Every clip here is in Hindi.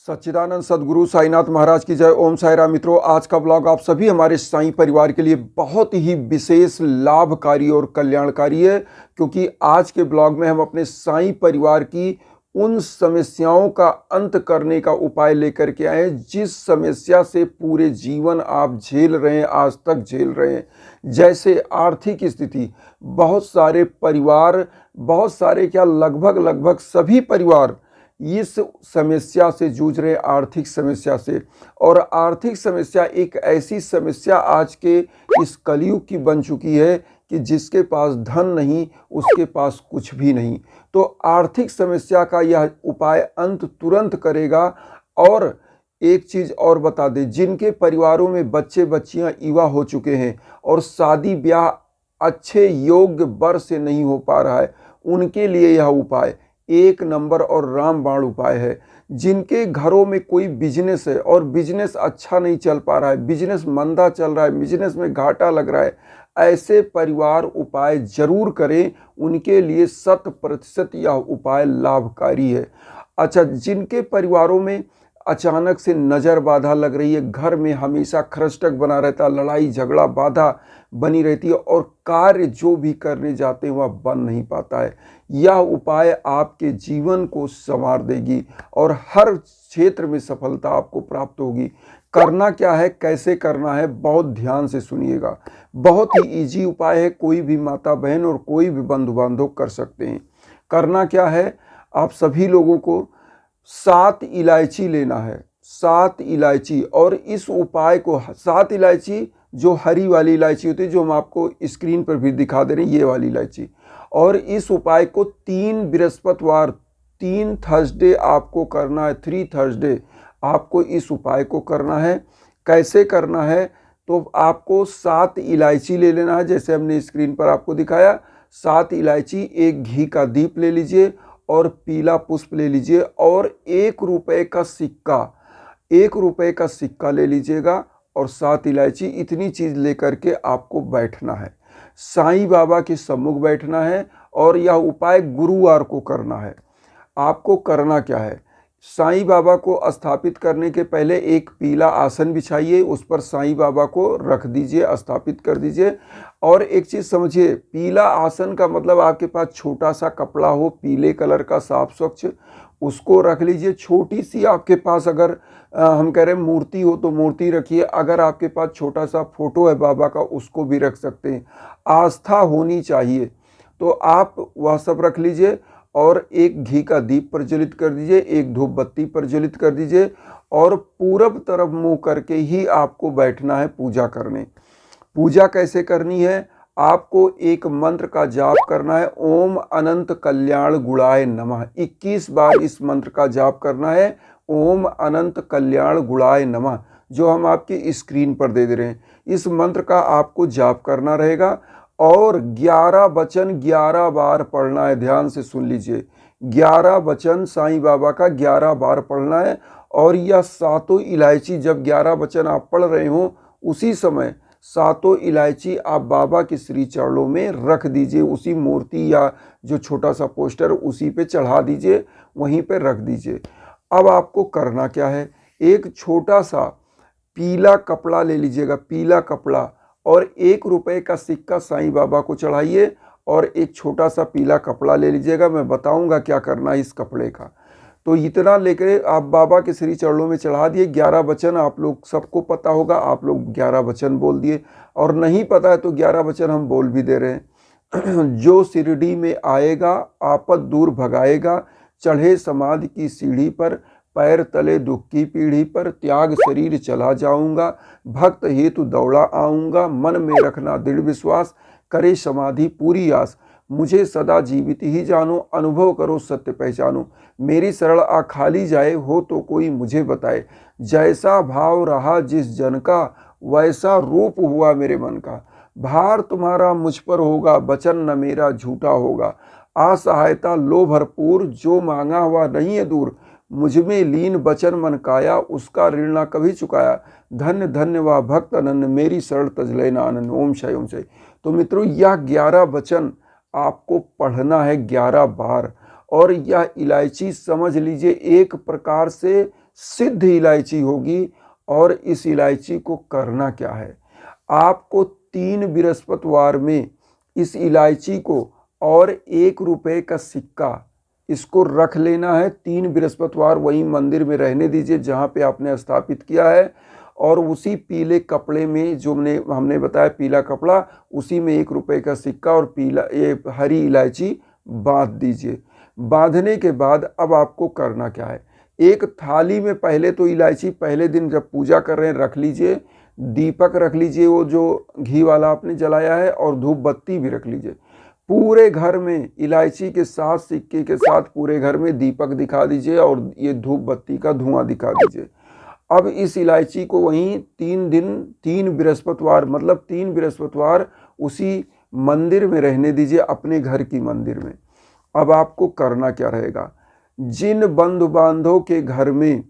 सच्चिदानंद सदगुरु साईनाथ महाराज की जय। ओम साई राम। मित्रों, आज का ब्लॉग आप सभी हमारे साईं परिवार के लिए बहुत ही विशेष, लाभकारी और कल्याणकारी है, क्योंकि आज के ब्लॉग में हम अपने साईं परिवार की उन समस्याओं का अंत करने का उपाय लेकर के आए हैं जिस समस्या से पूरे जीवन आप झेल रहे हैं, आज तक झेल रहे हैं। जैसे आर्थिक स्थिति, बहुत सारे परिवार, बहुत सारे क्या लगभग सभी परिवार इस समस्या से जूझ रहे, आर्थिक समस्या से। और आर्थिक समस्या एक ऐसी समस्या आज के इस कलयुग की बन चुकी है कि जिसके पास धन नहीं, उसके पास कुछ भी नहीं। तो आर्थिक समस्या का यह उपाय अंत तुरंत करेगा। और एक चीज़ और बता दें, जिनके परिवारों में बच्चे बच्चियां युवा हो चुके हैं और शादी ब्याह अच्छे योग्य वर से नहीं हो पा रहा है, उनके लिए यह उपाय एक नंबर और रामबाण उपाय है। जिनके घरों में कोई बिजनेस है और बिजनेस अच्छा नहीं चल पा रहा है, बिजनेस मंदा चल रहा है, बिजनेस में घाटा लग रहा है, ऐसे परिवार उपाय जरूर करें। उनके लिए 100% यह उपाय लाभकारी है। अच्छा, जिनके परिवारों में अचानक से नज़र बाधा लग रही है, घर में हमेशा खरचटक बना रहता है, लड़ाई झगड़ा बाधा बनी रहती है और कार्य जो भी करने जाते हैं वह बन नहीं पाता है, यह उपाय आपके जीवन को संवार देगी और हर क्षेत्र में सफलता आपको प्राप्त होगी। करना क्या है, कैसे करना है, बहुत ध्यान से सुनिएगा। बहुत ही इजी उपाय है, कोई भी माता बहन और कोई भी बंधु बांधव कर सकते हैं। करना क्या है, आप सभी लोगों को 7 इलायची लेना है, 7 इलायची। और इस उपाय को 7 इलायची, जो हरी वाली इलायची होती है, जो हम आपको स्क्रीन पर भी दिखा दे रहे हैं, ये वाली इलायची। और इस उपाय को 3 बृहस्पतिवार, 3 थर्सडे आपको करना है, 3 थर्सडे आपको इस उपाय को करना है। कैसे करना है, तो आपको 7 इलायची ले लेना है, जैसे हमने स्क्रीन पर आपको दिखाया। 7 इलायची, एक घी का दीप ले लीजिए और पीला पुष्प ले लीजिए और 1 रुपये का सिक्का, 1 रुपये का सिक्का ले लीजिएगा और 7 इलायची। इतनी चीज़ लेकर के आपको बैठना है, साईं बाबा के सम्मुख बैठना है। और यह उपाय गुरुवार को करना है। आपको करना क्या है, साईं बाबा को स्थापित करने के पहले एक पीला आसन बिछाइए, उस पर साईं बाबा को रख दीजिए, स्थापित कर दीजिए। और एक चीज़ समझिए, पीला आसन का मतलब आपके पास छोटा सा कपड़ा हो, पीले कलर का साफ स्वच्छ, उसको रख लीजिए। छोटी सी आपके पास अगर हम कह रहे हैं मूर्ति हो तो मूर्ति रखिए, अगर आपके पास छोटा सा फोटो है बाबा का, उसको भी रख सकते हैं। आस्था होनी चाहिए, तो आप वह सब रख लीजिए और एक घी का दीप प्रज्वलित कर दीजिए, एक धूप बत्ती प्रज्वलित कर दीजिए और पूरब तरफ मुंह करके ही आपको बैठना है पूजा करने। पूजा कैसे करनी है, आपको एक मंत्र का जाप करना है, ओम अनंत कल्याण गुणाय नमः। 21 बार इस मंत्र का जाप करना है, ओम अनंत कल्याण गुणाय नमः, जो हम आपकी स्क्रीन पर दे रहे हैं। इस मंत्र का आपको जाप करना रहेगा और 11 वचन 11 बार पढ़ना है। ध्यान से सुन लीजिए, 11 वचन साईं बाबा का 11 बार पढ़ना है। और यह 7 इलायची, जब 11 वचन आप पढ़ रहे हो, उसी समय 7 इलायची आप बाबा के श्री चरणों में रख दीजिए। उसी मूर्ति या जो छोटा सा पोस्टर उसी पे चढ़ा दीजिए, वहीं पे रख दीजिए। अब आपको करना क्या है, एक छोटा सा पीला कपड़ा ले लीजिएगा, पीला कपड़ा, और 1 रुपये का सिक्का साईं बाबा को चढ़ाइए और एक छोटा सा पीला कपड़ा ले लीजिएगा। मैं बताऊंगा क्या करना है इस कपड़े का। तो इतना लेकर आप बाबा के श्री चरणों में चढ़ा दिए। 11 वचन आप लोग सबको पता होगा, आप लोग 11 वचन बोल दिए, और नहीं पता है तो 11 वचन हम बोल भी दे रहे हैं। जो शिरडी में आएगा आपद दूर भगाएगा, चढ़े समाधि की सीढ़ी पर, पैर तले दुख की पीढ़ी पर, त्याग शरीर चला जाऊंगा, भक्त हेतु दौड़ा आऊंगा, मन में रखना दृढ़ विश्वास, करे समाधि पूरी आस, मुझे सदा जीवित ही जानो, अनुभव करो सत्य पहचानो, मेरी शरण आ खाली जाए, हो तो कोई मुझे बताए, जैसा भाव रहा जिस जन का, वैसा रूप हुआ मेरे मन का, भार तुम्हारा मुझ पर होगा, वचन न मेरा झूठा होगा, असहायता लो भरपूर, जो मांगा हुआ नहीं है दूर, मुझ में लीन वचन मन काया, उसका ऋण ना कभी चुकाया, धन्य धन्य वा भक्त अनन्य, मेरी शरण तज लेना आनंद। ओम शाय ओम शाय। तो मित्रों, यह 11 वचन आपको पढ़ना है 11 बार। और यह इलायची समझ लीजिए एक प्रकार से सिद्ध इलायची होगी। और इस इलायची को करना क्या है, आपको 3 बृहस्पतिवार में इस इलायची को और 1 रुपए का सिक्का इसको रख लेना है। 3 बृहस्पतिवार वहीं मंदिर में रहने दीजिए जहाँ पे आपने स्थापित किया है, और उसी पीले कपड़े में जो हमने बताया पीला कपड़ा, उसी में 1 रुपए का सिक्का और पीला ये हरी इलायची बांध दीजिए। बांधने के बाद अब आपको करना क्या है, एक थाली में पहले तो इलायची पहले दिन जब पूजा कर रहे हैं रख लीजिए, दीपक रख लीजिए वो जो घी वाला आपने जलाया है, और धूप बत्ती भी रख लीजिए। पूरे घर में इलायची के साथ सिक्के के साथ पूरे घर में दीपक दिखा दीजिए और ये धूप बत्ती का धुआं दिखा दीजिए। अब इस इलायची को वहीं 3 दिन 3 बृहस्पतिवार मतलब 3 बृहस्पतिवार उसी मंदिर में रहने दीजिए, अपने घर की मंदिर में। अब आपको करना क्या रहेगा, जिन बंधु बांधवों के घर में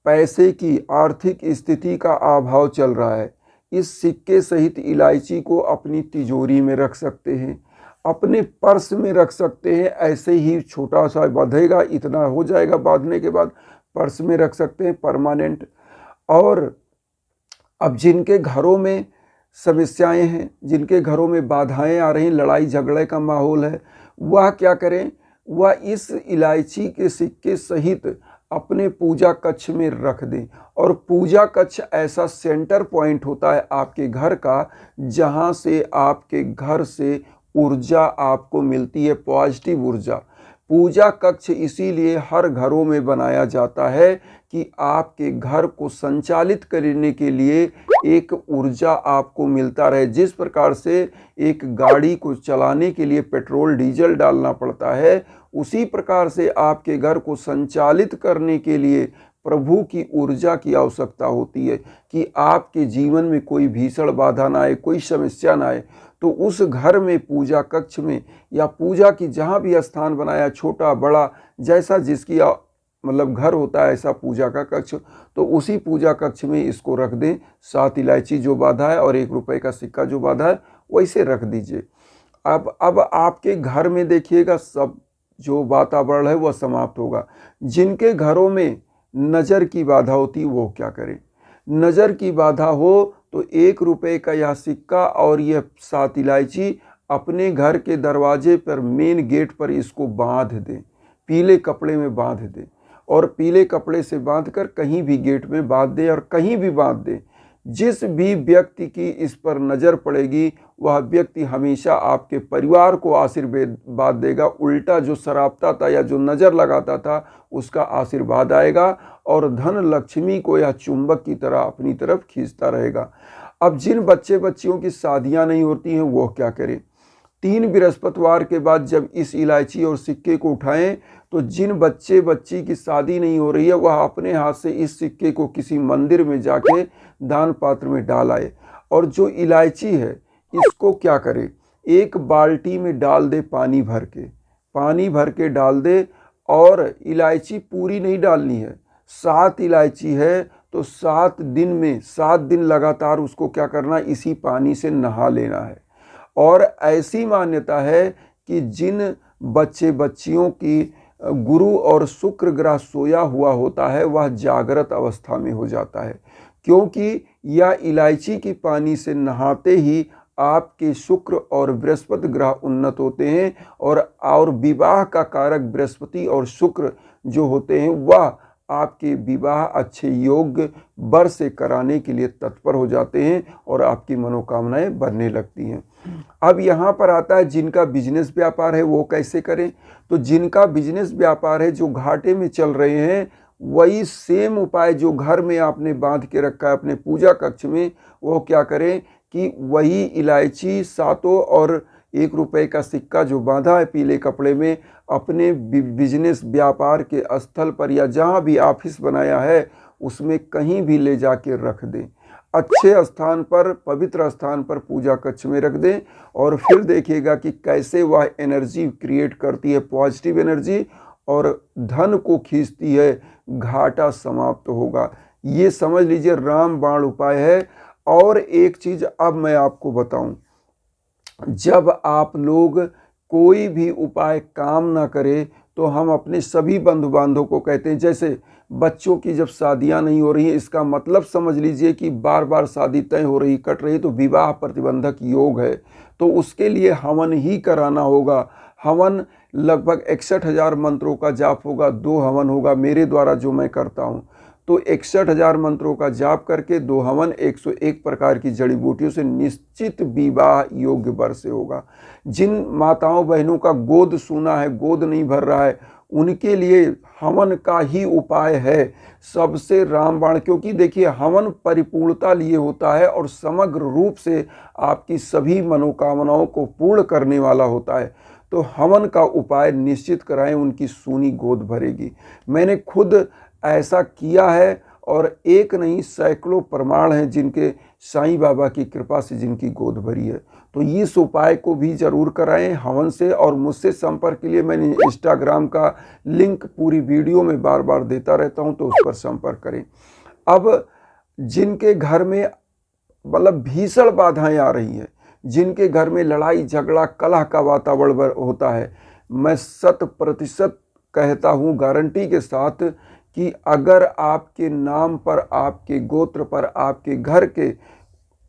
पैसे की आर्थिक स्थिति का अभाव चल रहा है, इस सिक्के सहित इलायची को अपनी तिजोरी में रख सकते हैं, अपने पर्स में रख सकते हैं। ऐसे ही छोटा सा बंधेगा, इतना हो जाएगा, बांधने के बाद पर्स में रख सकते हैं परमानेंट। और अब जिनके घरों में समस्याएं हैं, जिनके घरों में बाधाएं आ रही, लड़ाई झगड़े का माहौल है, वह क्या करें, वह इस इलायची के सिक्के सहित अपने पूजा कक्ष में रख दें। और पूजा कक्ष ऐसा सेंटर पॉइंट होता है आपके घर का, जहां से आपके घर से ऊर्जा आपको मिलती है, पॉजिटिव ऊर्जा। पूजा कक्ष इसीलिए हर घरों में बनाया जाता है कि आपके घर को संचालित करने के लिए एक ऊर्जा आपको मिलता रहे। जिस प्रकार से एक गाड़ी को चलाने के लिए पेट्रोल डीजल डालना पड़ता है, उसी प्रकार से आपके घर को संचालित करने के लिए प्रभु की ऊर्जा की आवश्यकता होती है कि आपके जीवन में कोई भीषण बाधा ना आए, कोई समस्या ना आए। तो उस घर में पूजा कक्ष में या पूजा की जहाँ भी स्थान बनाया, छोटा बड़ा जैसा जिसकी मतलब घर होता है ऐसा पूजा का कक्ष, तो उसी पूजा कक्ष में इसको रख दें। 7 इलायची जो बांधा है और 1 रुपए का सिक्का जो बांधा है वैसे रख दीजिए। अब आपके घर में देखिएगा सब जो वातावरण है वह समाप्त होगा। जिनके घरों में नज़र की बाधा होती है वो क्या करें, नज़र की बाधा हो तो 1 रुपए का यह सिक्का और यह 7 इलायची अपने घर के दरवाजे पर मेन गेट पर इसको बांध दें, पीले कपड़े में बांध दें, और पीले कपड़े से बांधकर कहीं भी गेट में बांध दें और कहीं भी बांध दें। जिस भी व्यक्ति की इस पर नज़र पड़ेगी वह व्यक्ति हमेशा आपके परिवार को आशीर्वाद देगा, उल्टा जो शराबता था या जो नज़र लगाता था उसका आशीर्वाद आएगा, और धन लक्ष्मी को यह चुंबक की तरह अपनी तरफ खींचता रहेगा। अब जिन बच्चे बच्चियों की शादियां नहीं होती हैं वो क्या करें, 3 बृहस्पतिवार के बाद जब इस इलायची और सिक्के को उठाएं तो जिन बच्चे बच्ची की शादी नहीं हो रही है वह अपने हाथ से इस सिक्के को किसी मंदिर में जाके दान पात्र में डाल आए। और जो इलायची है इसको क्या करे, एक बाल्टी में डाल दे, पानी भर के डाल दे। और इलायची पूरी नहीं डालनी है, 7 इलायची है तो 7 दिन में 7 दिन लगातार उसको क्या करना, इसी पानी से नहा लेना है। और ऐसी मान्यता है कि जिन बच्चे बच्चियों की गुरु और शुक्र ग्रह सोया हुआ होता है वह जागृत अवस्था में हो जाता है, क्योंकि यह इलायची की पानी से नहाते ही आपके शुक्र और बृहस्पति ग्रह उन्नत होते हैं, और विवाह का कारक बृहस्पति और शुक्र जो होते हैं वह आपके विवाह अच्छे योग्य वर से कराने के लिए तत्पर हो जाते हैं और आपकी मनोकामनाएं बनने लगती हैं। अब यहाँ पर आता है जिनका बिजनेस व्यापार है वो कैसे करें। तो जिनका बिजनेस व्यापार है जो घाटे में चल रहे हैं, वही सेम उपाय जो घर में आपने बांध के रखा है अपने पूजा कक्ष में, वो क्या करें कि वही इलायची 7 और 1 रुपए का सिक्का जो बांधा है पीले कपड़े में, अपने बिजनेस व्यापार के स्थल पर या जहाँ भी ऑफिस बनाया है उसमें कहीं भी ले जाके रख दें। अच्छे स्थान पर, पवित्र स्थान पर पूजा कक्ष में रख दें, और फिर देखिएगा कि कैसे वह एनर्जी क्रिएट करती है, पॉजिटिव एनर्जी, और धन को खींचती है, घाटा समाप्त होगा। ये समझ लीजिए रामबाण उपाय है। और एक चीज़ अब मैं आपको बताऊं, जब आप लोग कोई भी उपाय काम ना करे तो हम अपने सभी बंधु बांधवों को कहते हैं, जैसे बच्चों की जब शादियां नहीं हो रही हैं, इसका मतलब समझ लीजिए कि बार बार शादी तय हो रही कट रही, तो विवाह प्रतिबंधक योग है, तो उसके लिए हवन ही कराना होगा। हवन लगभग 61,000 मंत्रों का जाप होगा, 2 हवन होगा मेरे द्वारा जो मैं करता हूँ। तो 61,000 मंत्रों का जाप करके 2 हवन 101 प्रकार की जड़ी बूटियों से निश्चित विवाह योग्य वर से होगा। जिन माताओं बहनों का गोद सूना है, गोद नहीं भर रहा है, उनके लिए हवन का ही उपाय है सबसे रामबाण, क्योंकि देखिए हवन परिपूर्णता लिए होता है और समग्र रूप से आपकी सभी मनोकामनाओं को पूर्ण करने वाला होता है। तो हवन का उपाय निश्चित कराएं, उनकी सूनी गोद भरेगी। मैंने खुद ऐसा किया है और एक नहीं सैकड़ों प्रमाण हैं जिनके साईं बाबा की कृपा से जिनकी गोद भरी है। तो इस उपाय को भी जरूर कराएं हवन से। और मुझसे संपर्क के लिए मैंने इंस्टाग्राम का लिंक पूरी वीडियो में बार बार देता रहता हूं, तो उस पर संपर्क करें। अब जिनके घर में मतलब भीषण बाधाएं आ रही हैं, जिनके घर में लड़ाई झगड़ा कलह का वातावरण होता है, मैं 100% कहता हूँ गारंटी के साथ कि अगर आपके नाम पर, आपके गोत्र पर, आपके घर के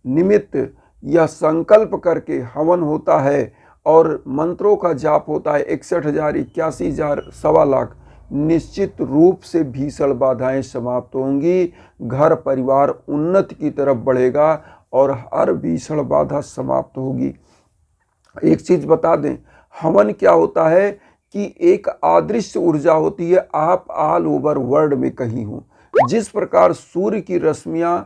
निमित्त यह संकल्प करके हवन होता है और मंत्रों का जाप होता है 61,000, 81,000, 1.25 लाख, निश्चित रूप से भीषण बाधाएं समाप्त होंगी, घर परिवार उन्नति की तरफ बढ़ेगा और हर भीषण बाधा समाप्त होगी। एक चीज बता दें, हवन क्या होता है कि एक अदृश्य ऊर्जा होती है, आप ऑल ओवर वर्ल्ड में कहीं हो। जिस प्रकार सूर्य की रश्मियां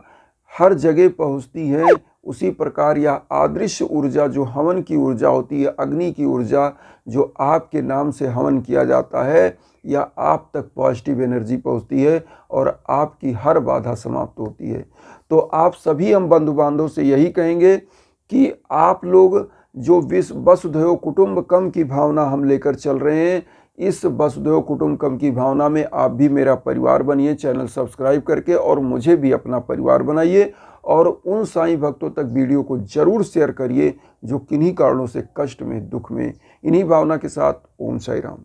हर जगह पहुंचती हैं, उसी प्रकार यह अदृश्य ऊर्जा जो हवन की ऊर्जा होती है, अग्नि की ऊर्जा जो आपके नाम से हवन किया जाता है, या आप तक पॉजिटिव एनर्जी पहुंचती है और आपकी हर बाधा समाप्त होती है। तो आप सभी हम बंधु बांधव से यही कहेंगे कि आप लोग जो वसुधैव कुटुंबकम की भावना हम लेकर चल रहे हैं, इस वसुधैव कुटुंबकम की भावना में आप भी मेरा परिवार बनिए, चैनल सब्सक्राइब करके, और मुझे भी अपना परिवार बनाइए और उन साईं भक्तों तक वीडियो को जरूर शेयर करिए जो किन्हीं कारणों से कष्ट में, दुख में। इन्हीं भावना के साथ ओम साई राम।